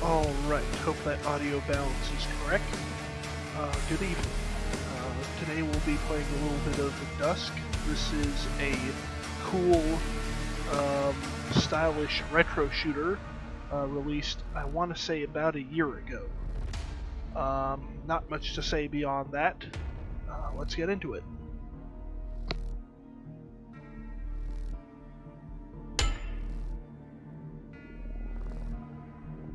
Alright, hope that audio balance is correct. Good evening. Today we'll be playing a little bit of Dusk. This is a cool, stylish retro shooter released, I want to say, about a year ago. Not much to say beyond that. Let's get into it.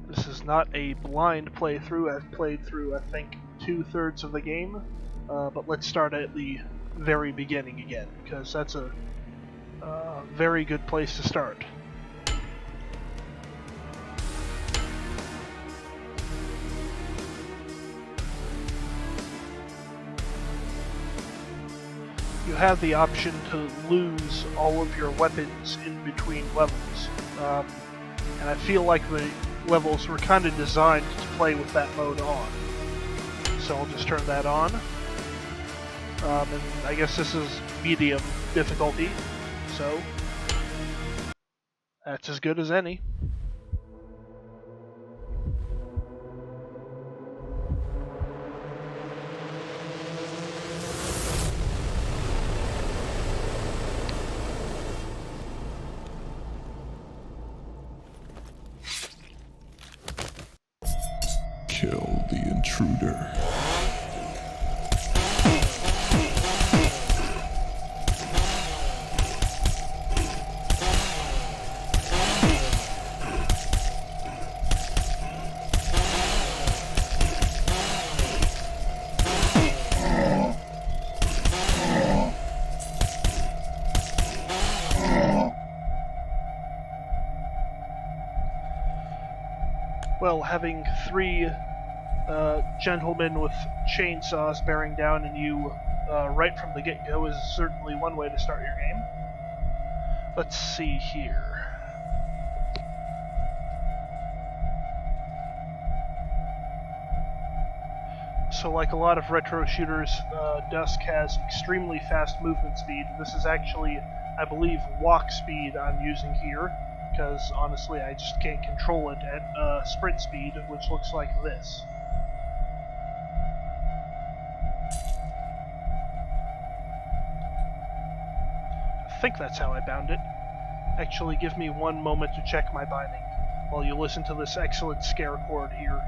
This is not a blind playthrough. I've played through, I think, 2/3 of the game, but let's start at the very beginning again, because that's a very good place to start. You have the option to lose all of your weapons in between levels, and I feel like the levels were kind of designed to play with that mode on. So I'll just turn that on. And I guess this is medium difficulty, so that's as good as any. Kill the intruder. Well, having three gentlemen with chainsaws bearing down on you right from the get-go is certainly one way to start your game. Let's see here. So like a lot of retro shooters, Dusk has extremely fast movement speed. This is actually, I believe, walk speed I'm using here, because honestly I just can't control it at sprint speed, which looks like this. I think that's how I bound it. Actually, give me one moment to check my binding, while you listen to this excellent scare chord here.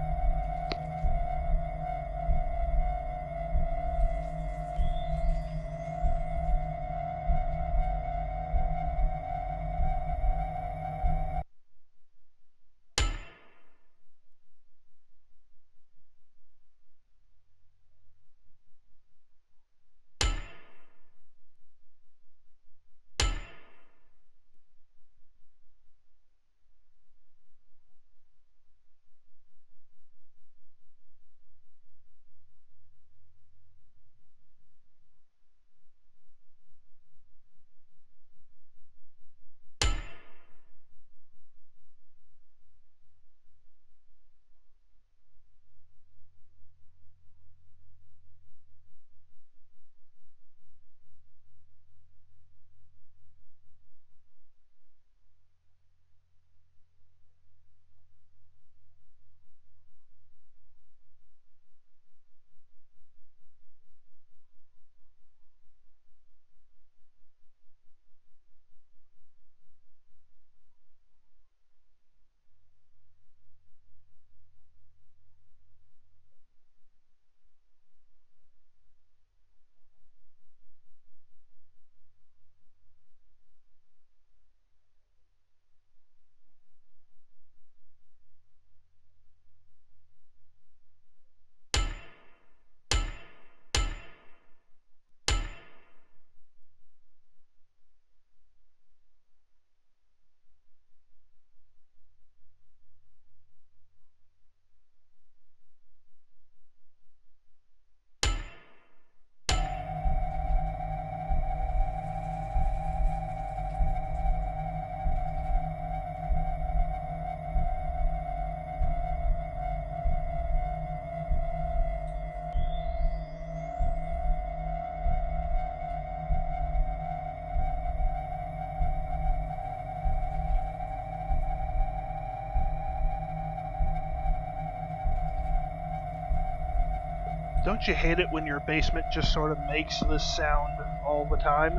Don't you hate it when your basement just sort of makes this sound all the time?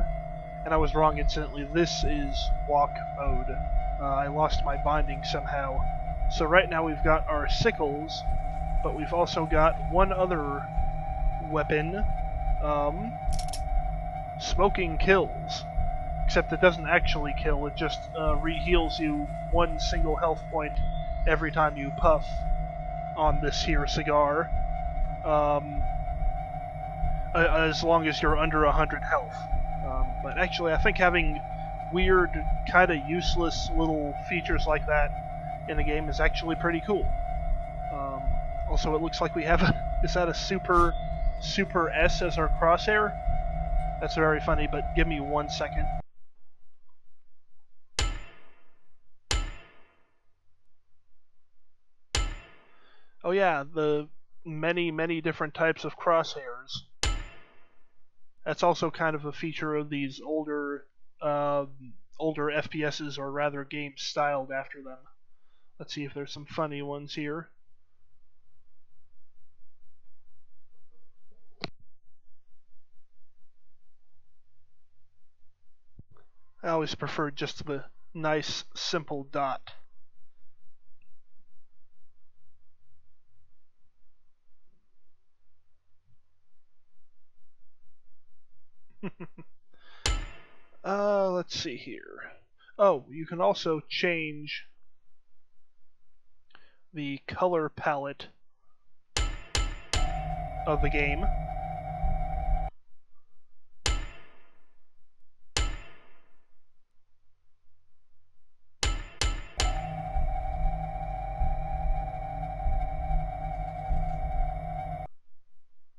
And I was wrong, incidentally. This is walk mode. I lost my binding somehow. So right now we've got our sickles, but we've also got one other weapon. Smoking kills. Except it doesn't actually kill, it just re-heals you one single health point every time you puff on this here cigar. As long as you're under 100 health. But actually, I think having weird, kind of useless little features like that in a game is actually pretty cool. Also, it looks like we have is that a Super S as our crosshair? That's very funny, but give me 1 second. Oh yeah, the many different types of crosshairs. That's also kind of a feature of these older FPSs, or rather games styled after them. Let's see if there's some funny ones here. I always prefer just the nice, simple dot. Let's see here. Oh, you can also change the color palette of the game.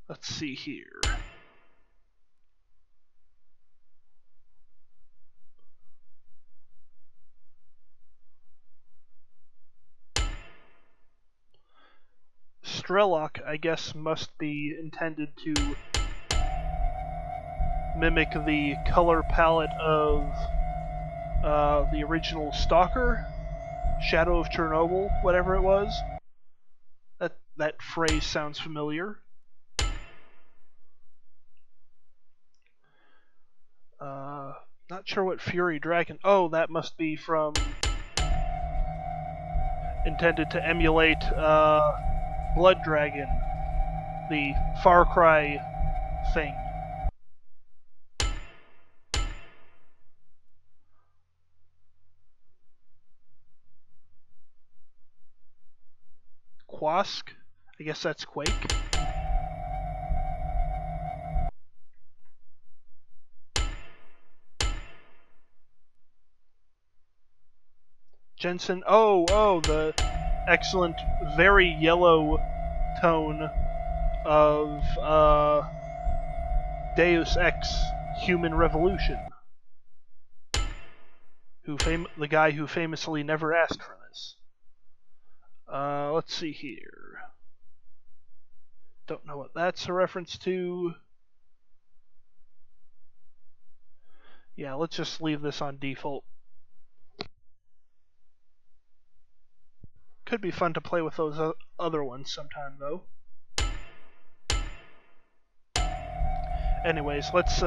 Let's see here. Strelok, I guess, must be intended to mimic the color palette of the original Stalker, Shadow of Chernobyl, whatever it was. That phrase sounds familiar. Not sure what Fury Dragon... Oh, that must be from... intended to emulate Blood Dragon, the Far Cry thing. Quask? I guess that's Quake. Jensen, oh, the excellent, very yellow tone of Deus Ex Human Revolution. The guy who famously never asked for this. Let's see here. Don't know what that's a reference to. Yeah, let's just leave this on default. Could be fun to play with those other ones sometime, though. Anyways, let's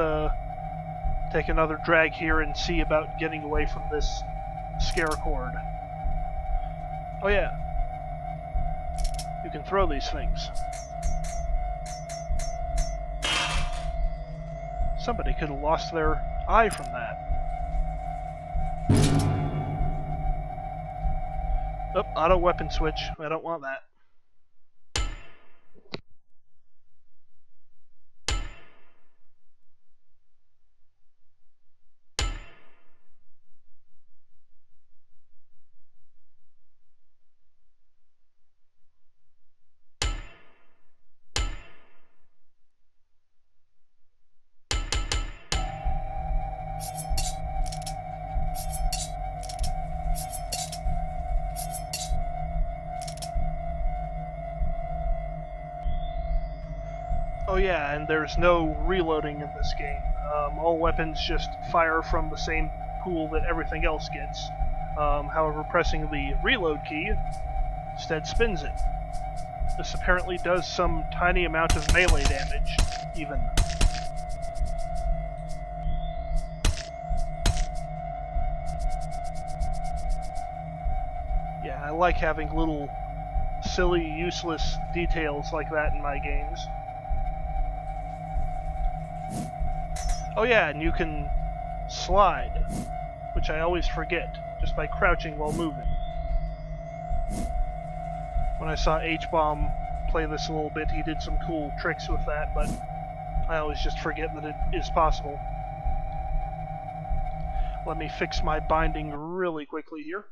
take another drag here and see about getting away from this scare cord. Oh yeah, you can throw these things. Somebody could have lost their eye from that. Oh, auto weapon switch. I don't want that. Oh yeah, and there's no reloading in this game. All weapons just fire from the same pool that everything else gets. However, pressing the reload key instead spins it. This apparently does some tiny amount of melee damage, even. Yeah, I like having little silly, useless details like that in my games. Oh yeah, and you can slide, which I always forget, just by crouching while moving. When I saw H-Bomb play this a little bit, he did some cool tricks with that, but I always just forget that it is possible. Let me fix my binding really quickly here.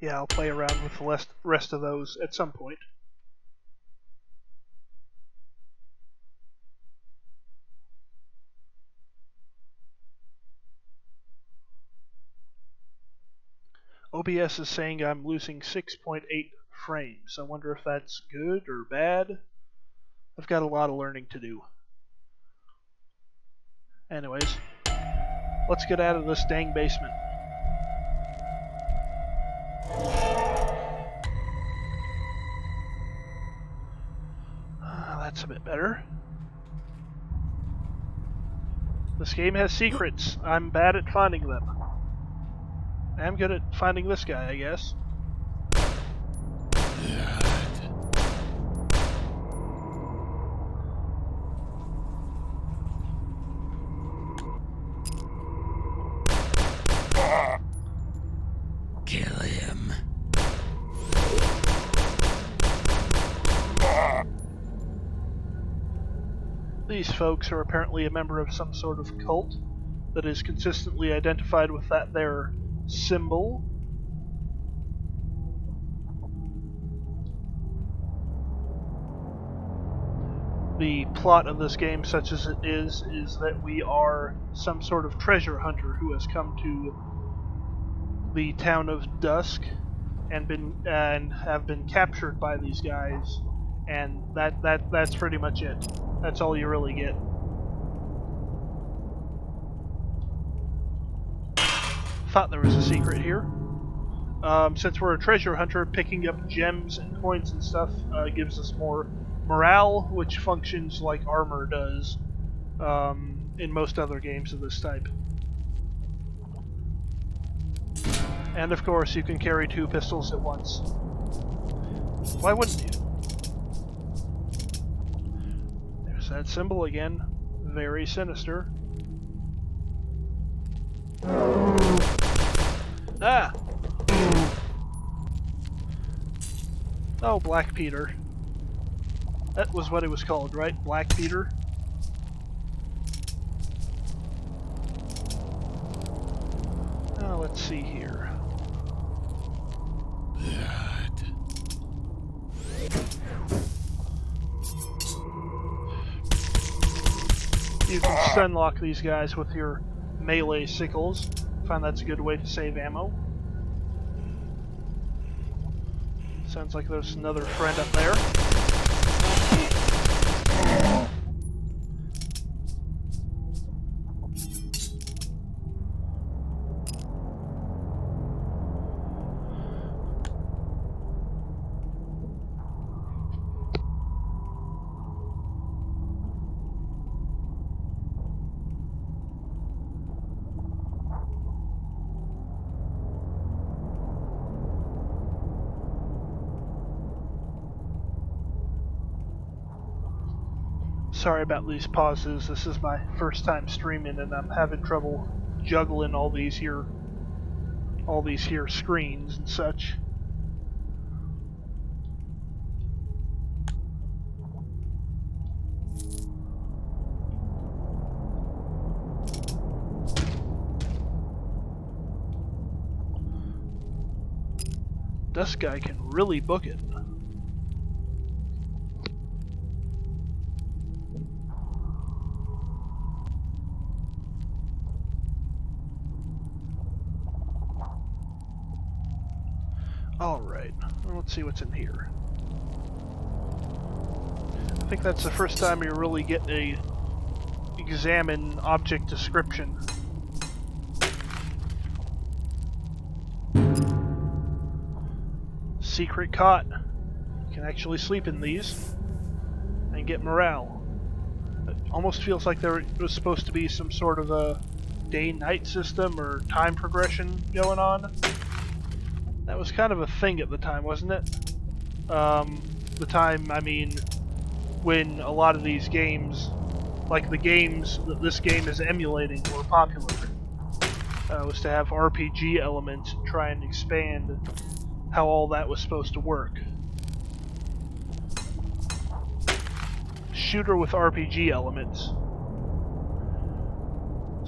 Yeah, I'll play around with the rest of those at some point. OBS is saying I'm losing 6.8 frames. I wonder if that's good or bad. I've got a lot of learning to do. Anyways, let's get out of this dang basement. That's a bit better. This game has secrets. I'm bad at finding them. I'm good at finding this guy, I guess. Kill him. These folks are apparently a member of some sort of cult that is consistently identified with that their symbol. The plot of this game, such as it is that we are some sort of treasure hunter who has come to the town of Dusk and have been captured by these guys, and that's pretty much it. That's all you really get. Thought there was a secret here. Since we're a treasure hunter, picking up gems and coins and stuff gives us more morale, which functions like armor does in most other games of this type. And of course, you can carry 2 pistols at once. Why wouldn't you? There's that symbol again. Very sinister. Ah! Oh, Black Peter. That was what it was called, right? Black Peter? Now, let's see here. You can stunlock these guys with your melee sickles. I find that's a good way to save ammo. Sounds like there's another friend up there. Sorry about these pauses. This is my first time streaming, and I'm having trouble juggling all these here screens and such. This guy can really book it. Alright, well, let's see what's in here. I think that's the first time you really get a examine object description. Secret cot. You can actually sleep in these and get morale. It almost feels like there was supposed to be some sort of a day-night system or time progression going on. That was kind of a thing at the time, wasn't it? The time, I mean, when a lot of these games, like the games that this game is emulating, were popular. Was to have RPG elements and try and expand how all that was supposed to work. Shooter with RPG elements.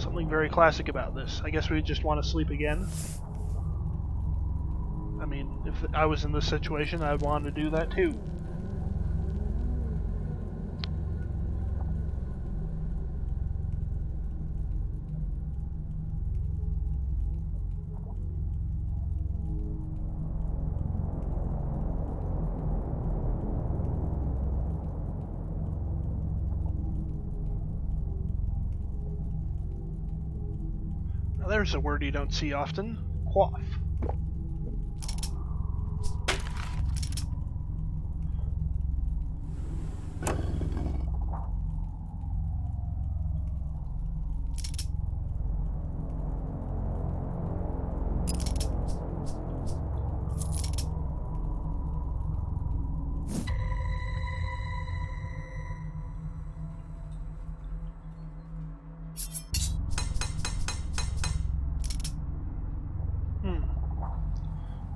Something very classic about this. I guess we just want to sleep again. I mean, if I was in this situation, I'd want to do that too. Now there's a word you don't see often. Quaff.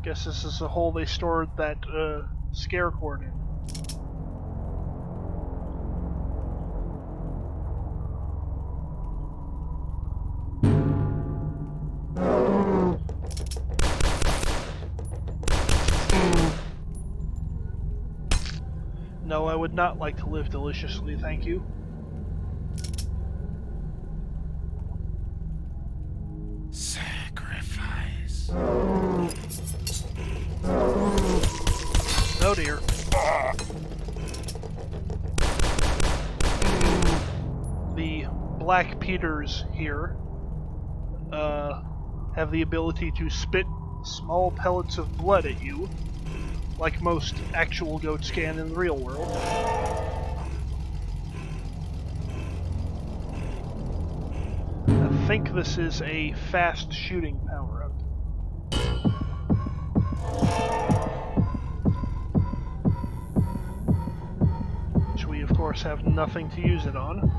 Guess this is the hole they stored that scare cord in. No, I would not like to live deliciously, thank you. Sacrifice. Oh dear. The Black Peters here have the ability to spit small pellets of blood at you, like most actual goats can in the real world. I think this is a fast shooting power-up. Which we, of course, have nothing to use it on.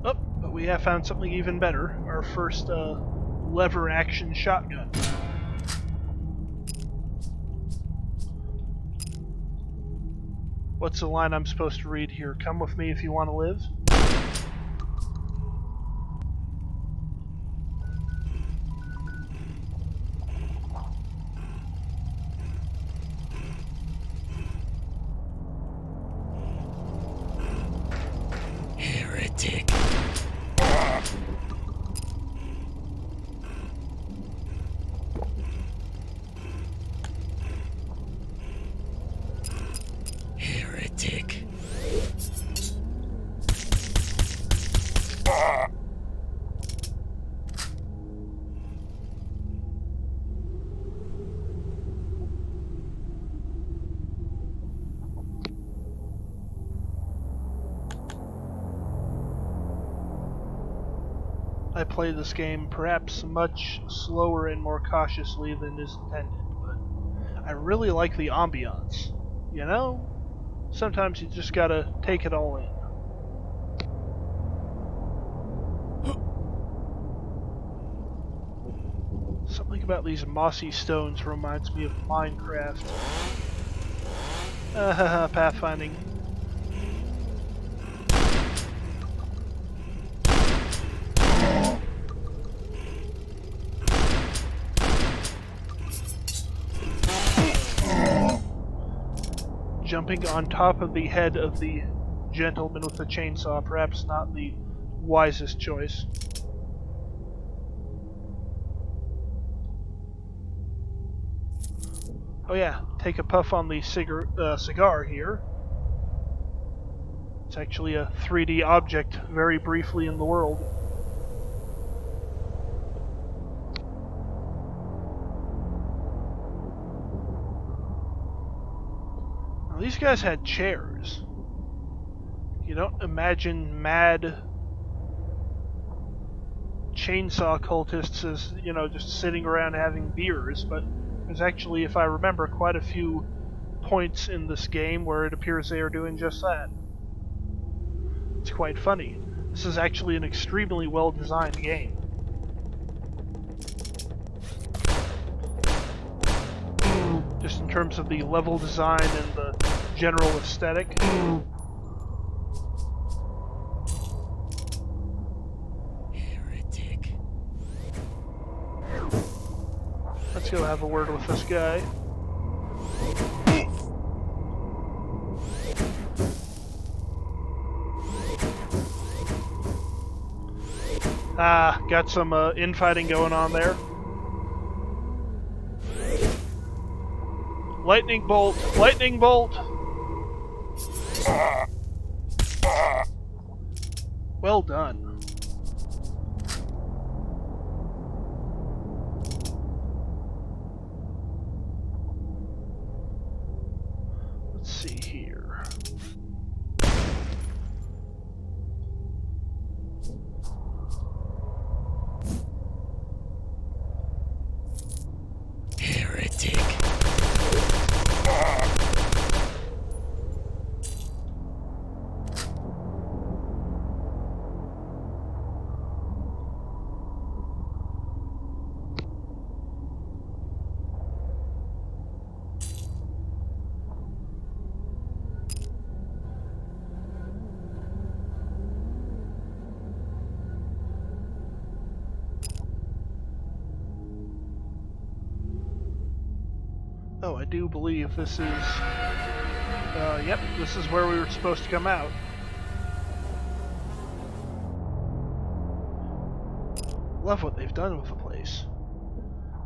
Oh, but we have found something even better. Our first lever action shotgun. What's the line I'm supposed to read here? Come with me if you want to live? Heretic. Heretic. I play this game perhaps much slower and more cautiously than is intended, but I really like the ambiance. You know? Sometimes you just gotta take it all in. Something about these mossy stones reminds me of Minecraft. Pathfinding. Jumping on top of the head of the gentleman with the chainsaw, perhaps not the wisest choice. Oh yeah, take a puff on the cigar here. It's actually a 3D object very briefly in the world. Now, these guys had chairs. You don't imagine mad chainsaw cultists as, you know, just sitting around having beers, but there's actually, if I remember, quite a few points in this game where it appears they are doing just that. It's quite funny. This is actually an extremely well-designed game. Just in terms of the level design and the general aesthetic. Heretic. Let's go have a word with this guy. Ah, got some infighting going on there. Lightning bolt! Lightning bolt! Well done. Let's see here. Heretic. Oh, I do believe this is... yep, this is where we were supposed to come out. Love what they've done with the place.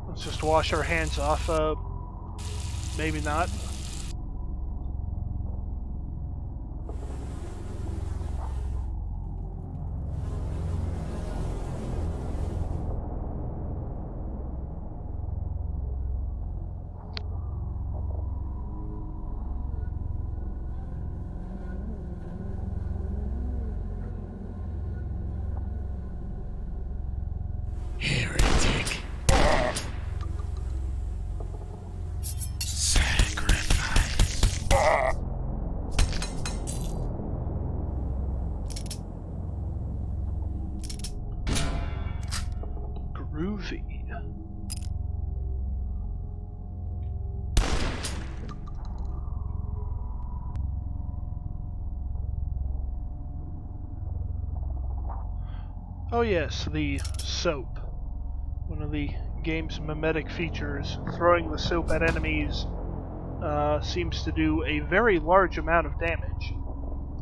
Let's just wash our hands off, maybe not. Heretic. Sacrifice. Groovy. Oh yes, the soap. One of the game's mimetic features, throwing the soap at enemies seems to do a very large amount of damage.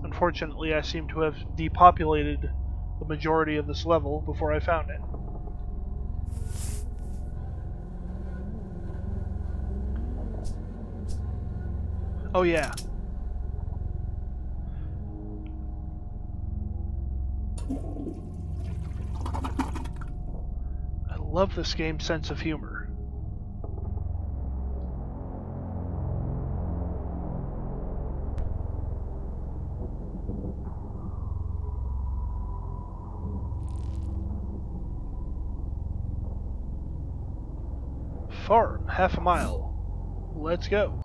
Unfortunately, I seem to have depopulated the majority of this level before I found it. Oh yeah. I love this game's sense of humor. Farm, half a mile. Let's go.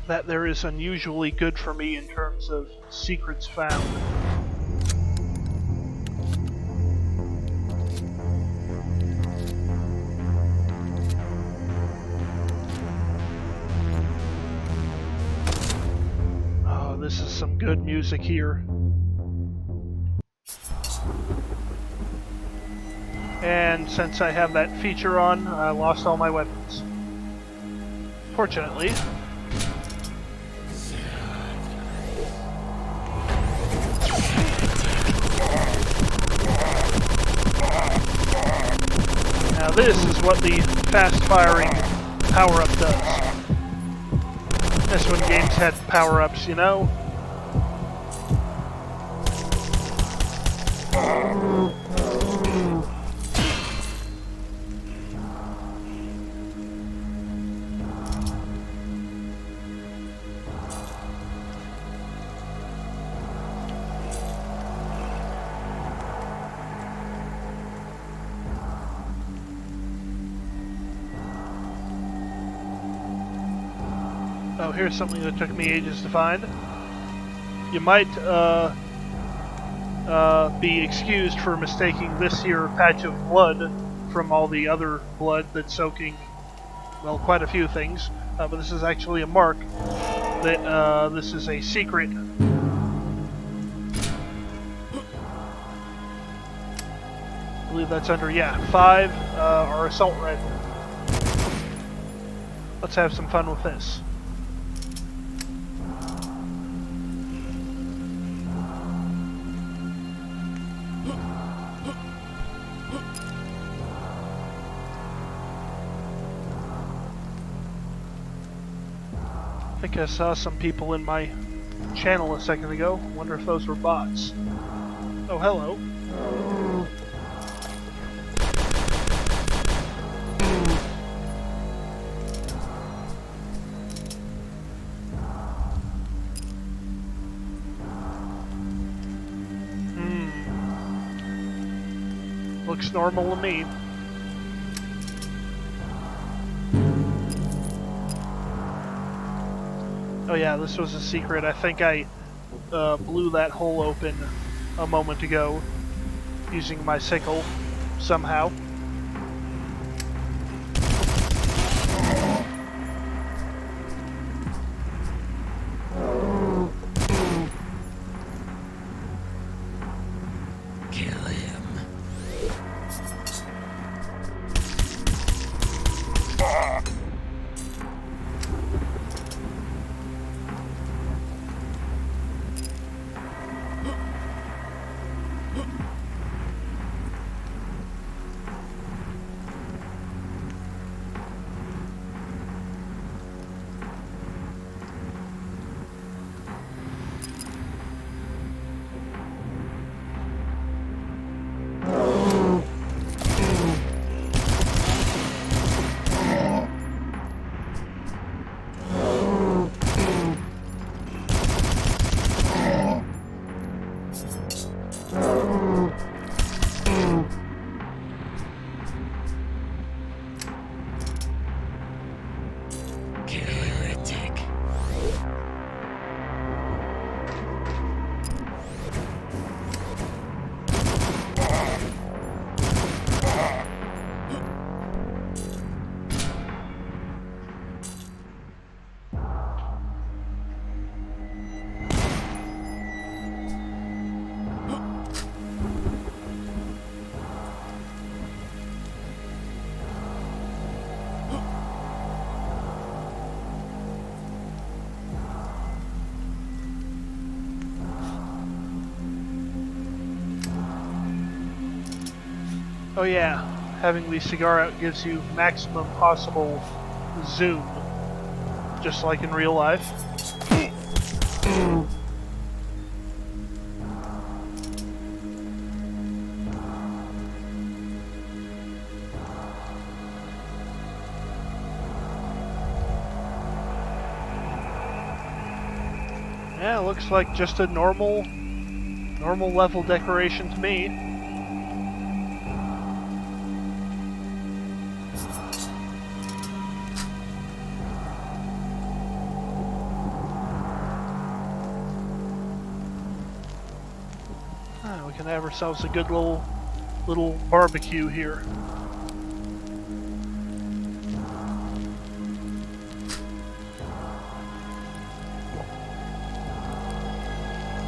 That there is unusually good for me in terms of secrets found. Oh, this is some good music here. And since I have that feature on, I lost all my weapons. Fortunately. Now this is what the fast-firing power-up does. That's when games had power-ups, you know? Oh, here's something that took me ages to find. You might be excused for mistaking this here patch of blood from all the other blood that's soaking, well, quite a few things. But this is actually a mark that this is a secret. I believe that's under, yeah, 5, our assault rifle. Let's have some fun with this. I think I saw some people in my channel a second ago. Wonder if those were bots. Oh, hello. Looks normal to me. Oh yeah, this was a secret. I think I blew that hole open a moment ago using my sickle somehow. Kill him. Heretic. Oh yeah, having the cigar out gives you maximum possible zoom, just like in real life. Yeah, looks like just a normal level decoration to me. We can have ourselves a good little barbecue here.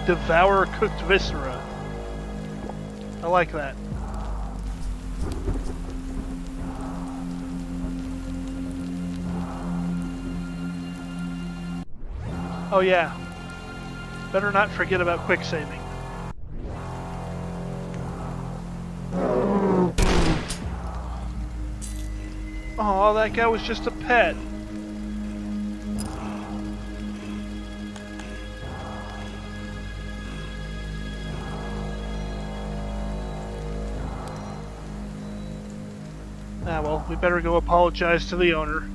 Devour cooked viscera. I like that. Oh yeah. Better not forget about quick saving. Oh, that guy was just a pet. Ah well, we better go apologize to the owner.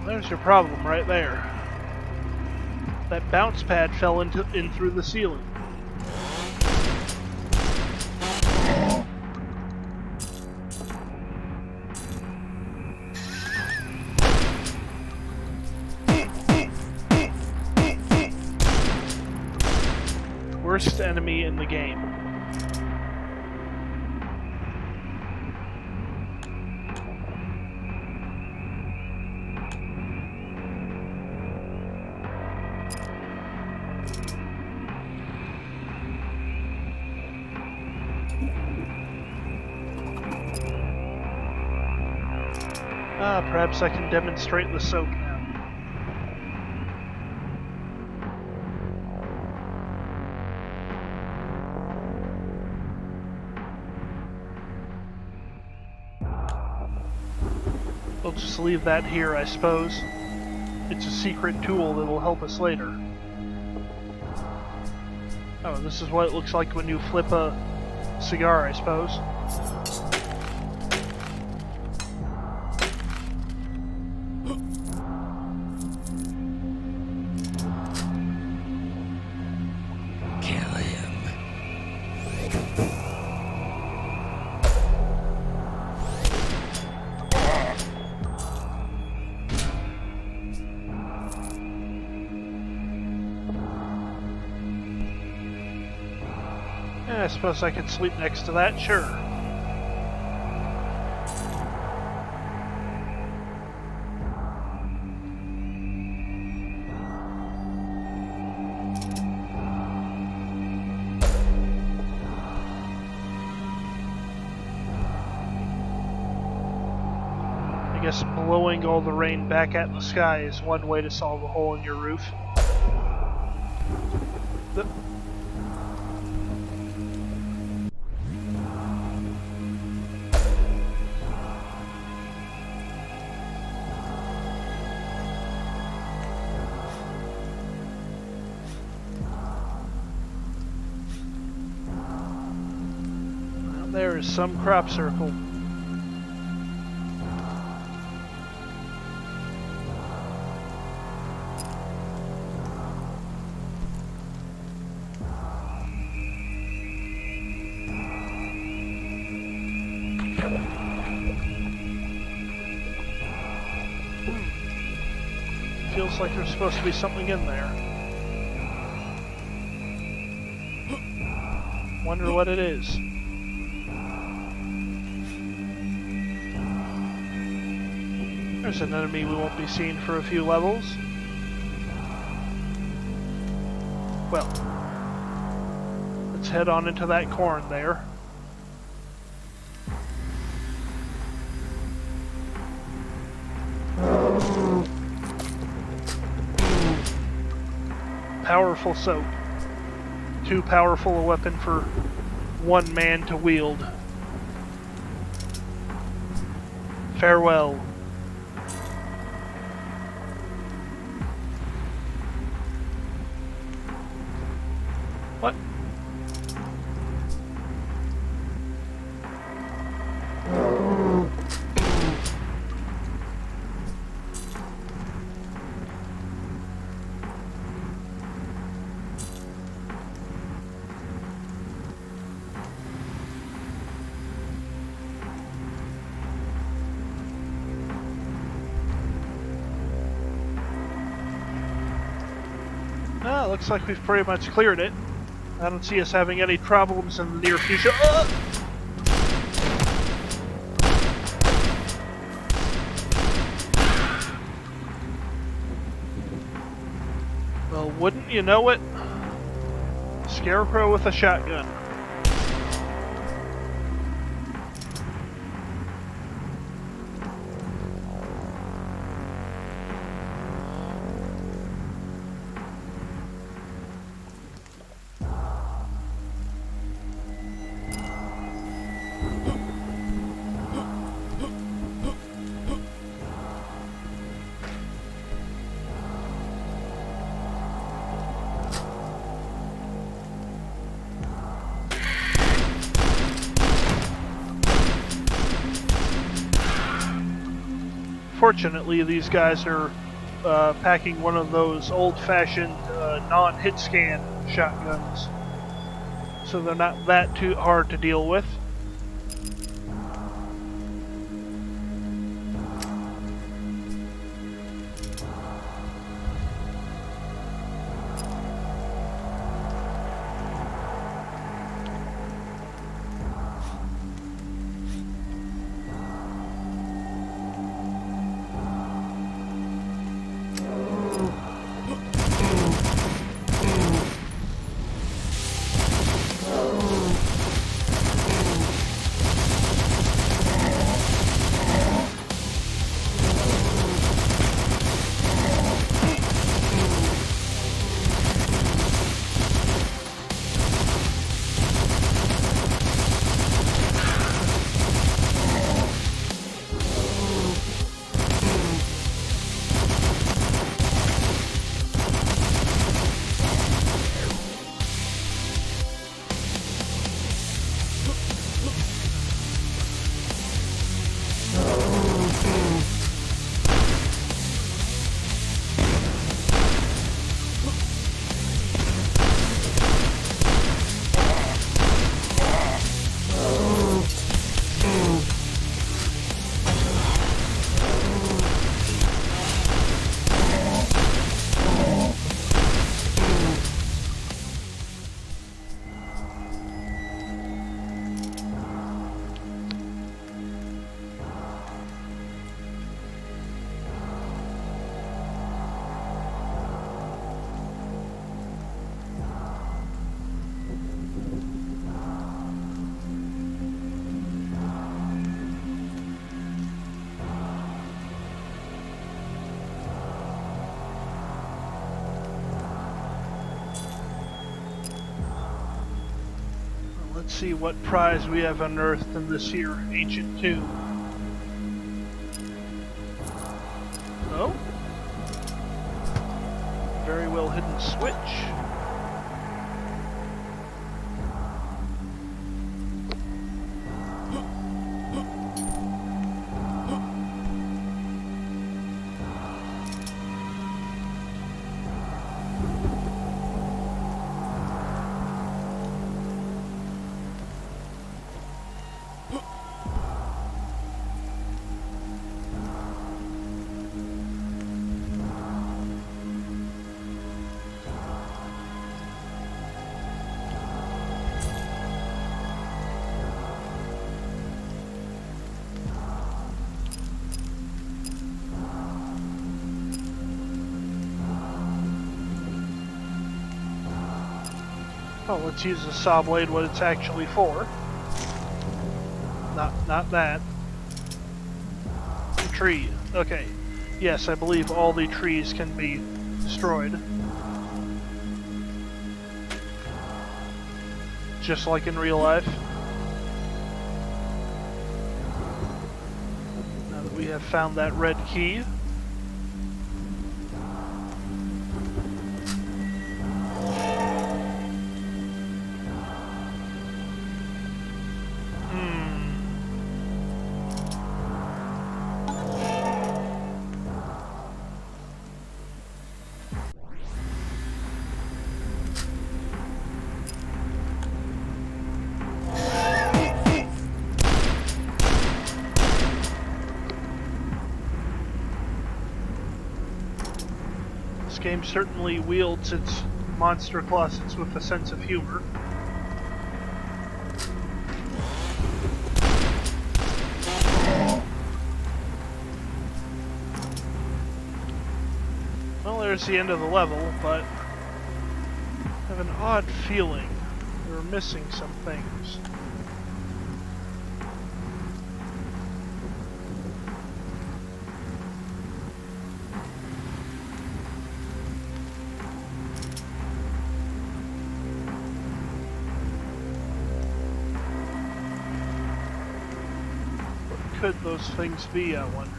There's your problem right there. That bounce pad fell in through the ceiling. Worst enemy in the game. Perhaps I can demonstrate the soap now. We'll just leave that here, I suppose. It's a secret tool that'll help us later. Oh, this is what it looks like when you flip a cigar, I suppose. I suppose I could sleep next to that, sure. I guess blowing all the rain back at the sky is one way to solve a hole in your roof. There is some crop circle. Feels like there's supposed to be something in there. Wonder what it is. There's an enemy we won't be seeing for a few levels. Well, let's head on into that corn there. Powerful soap. Too powerful a weapon for one man to wield. Farewell. What? Well, looks like we've pretty much cleared it. I don't see us having any problems in the near future. Well, wouldn't you know it? Scarecrow with a shotgun. Fortunately, these guys are packing one of those old-fashioned non-hit scan shotguns, so they're not that too hard to deal with. Let's see what prize we have unearthed in this here ancient tomb. Oh? Very well hidden switch. Oh, let's use the saw blade what it's actually for. Not that. The tree. Okay. Yes, I believe all the trees can be destroyed. Just like in real life. Now that we have found that red key. This game certainly wields its monster closets with a sense of humor. Well, there's the end of the level, but I have an odd feeling we're missing some things. What could those things be, I wonder?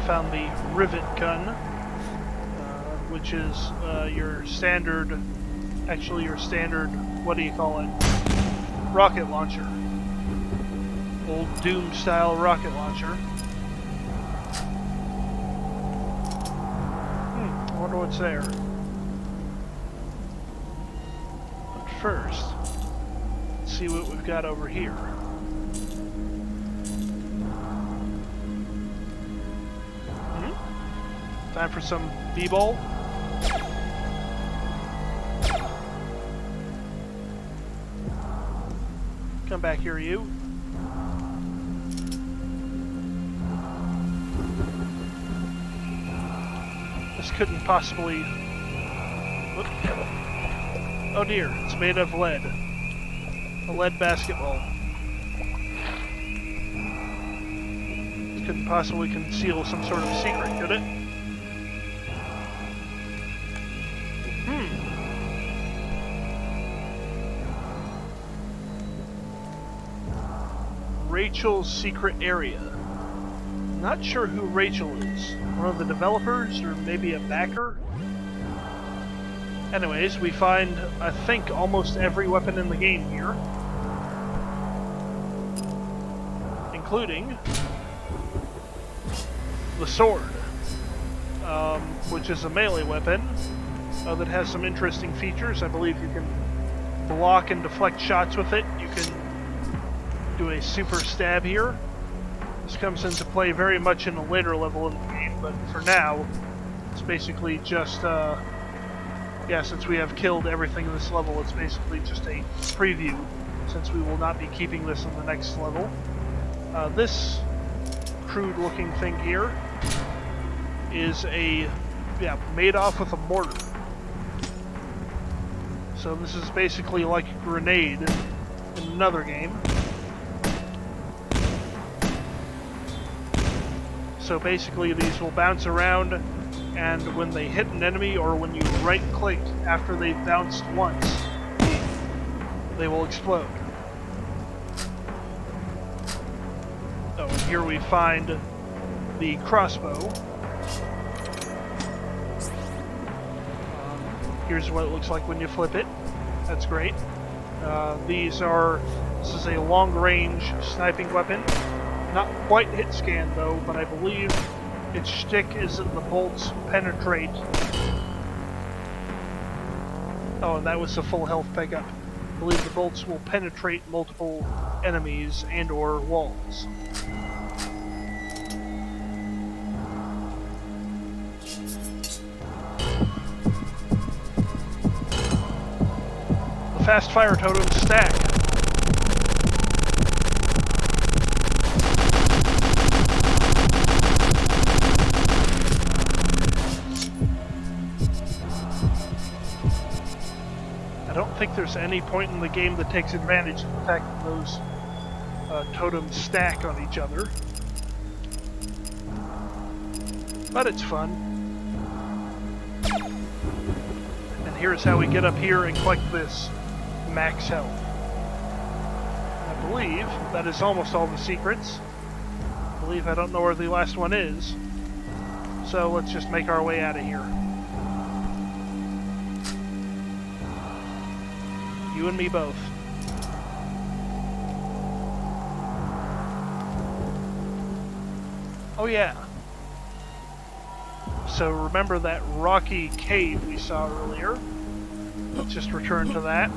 Found the rivet gun, which is your standard, what do you call it? Rocket launcher. Old Doom style rocket launcher. I wonder what's there. But first, let's see what we've got over here. Time for some b-ball. Come back here, you. This couldn't possibly... Whoop. Oh dear, it's made of lead. A lead basketball. This couldn't possibly conceal some sort of secret, could it? Rachel's secret area. Not sure who Rachel is. One of the developers, or maybe a backer? Anyways, we find, I think, almost every weapon in the game here. Including the sword, which is a melee weapon that has some interesting features. I believe you can block and deflect shots with it. You can do a super stab here. This comes into play very much in a later level in the game, but for now, it's basically just, yeah, since we have killed everything in this level, it's basically just a preview, since we will not be keeping this in the next level. This crude-looking thing here is made off with a mortar. So this is basically like a grenade in another game. So basically these will bounce around, and when they hit an enemy, or when you right-click after they've bounced once, they will explode. Oh, and here we find the crossbow. Here's what it looks like when you flip it. That's great. This is a long-range sniping weapon. Not quite hit scan though, but I believe its shtick is that the bolts penetrate. Oh, and that was a full health pickup. I believe the bolts will penetrate multiple enemies and or walls. fast fire totems stack. I don't think there's any point in the game that takes advantage of the fact that those totems stack on each other. But it's fun. And here's how we get up here and collect this max health. I believe that is almost all the secrets. I don't know where the last one is. So let's just make our way out of here. You and me both. Oh yeah. So remember that rocky cave we saw earlier? Let's just return to that.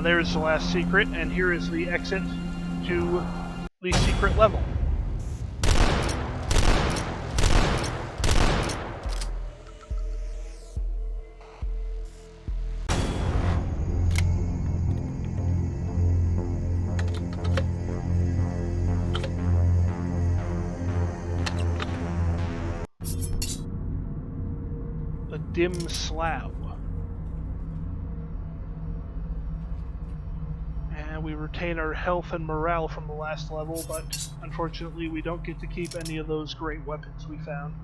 There's the last secret, and here is the exit to the secret level. A dim slough. And we retain our health and morale from the last level, but unfortunately we don't get to keep any of those great weapons we found.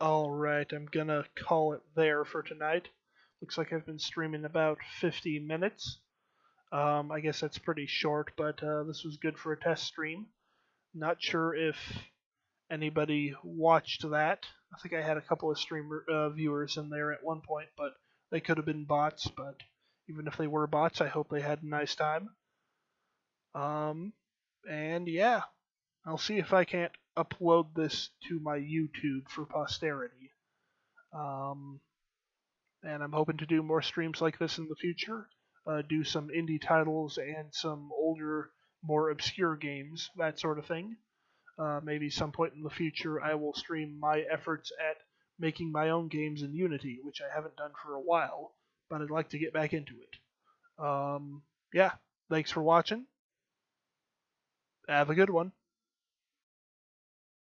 Alright, I'm gonna call it there for tonight. Looks like I've been streaming about 50 minutes. I guess that's pretty short, but this was good for a test stream. Not sure if anybody watched that. I think I had a couple of streamer viewers in there at one point, but they could have been bots. But even if they were bots, I hope they had a nice time. And yeah, I'll see if I can't upload this to my YouTube for posterity. And I'm hoping to do more streams like this in the future. Do some indie titles and some older, more obscure games, that sort of thing. Maybe some point in the future I will stream my efforts at making my own games in Unity, which I haven't done for a while, but I'd like to get back into it. Yeah, thanks for watching. Have a good one.